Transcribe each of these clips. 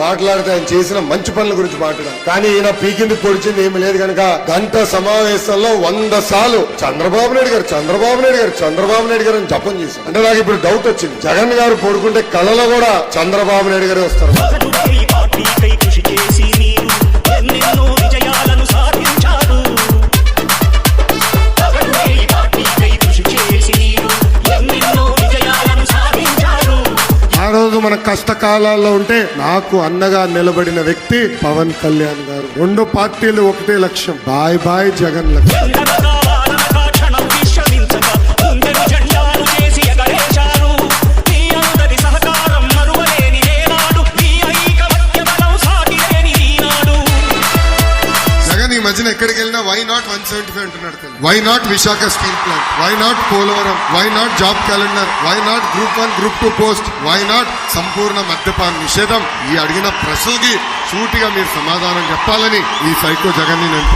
మాట్లాడితే ఆయన చేసిన మంచి పనుల గురించి మాట్లాడారు. కానీ ఈయన పీకింది పొడిచింది ఏమి లేదు కనుక గంట సమావేశంలో 100 సార్లు చంద్రబాబు నాయుడు గారు అని జపం చేశారు. అంటే నాకు ఇప్పుడు డౌట్ వచ్చింది, జగన్ గారు పడుకుంటే కళలో కూడా చంద్రబాబు నాయుడు గారే వస్తారు. ఆ రోజు మన కష్టకాలాల్లో ఉంటే నాకు అన్నగా నిలబడిన వ్యక్తి పవన్ కళ్యాణ్ గారు. 2 పార్టీలు ఒకటే లక్ష్యం, బాయ్ బాయ్ జగన్ లక్ష్యం. మధ్యన ఎక్కడికి వెళ్ళినా వై నాట్ 175 అంటున్నాడు. Why not Visakha steel plant, why not Polavaram, why not job calendar, why not group 1 group 2 post, why not సంపూర్ణ మద్యపాన నిషేధం. ఈ అడిగిన ప్రశ్నకి సూటిగా మీరు సమాధానం చెప్పాలని ఈ సైకో జగన్ ని నేను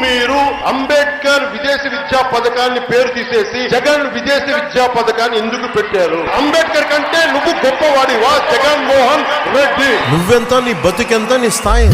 మీరు అంబేద్కర్ విదేశీ విద్యా పథకాన్ని పేరు తీసేసి జగన్ విదేశీ విద్యా పథకాన్ని ఎందుకు పెట్టారు? అంబేద్కర్ కంటే నువ్వు గొప్పవాడివా జగన్మోహన్ రెడ్డి? నువ్వెంత, నీ బతుకెంత, నీ స్థాయి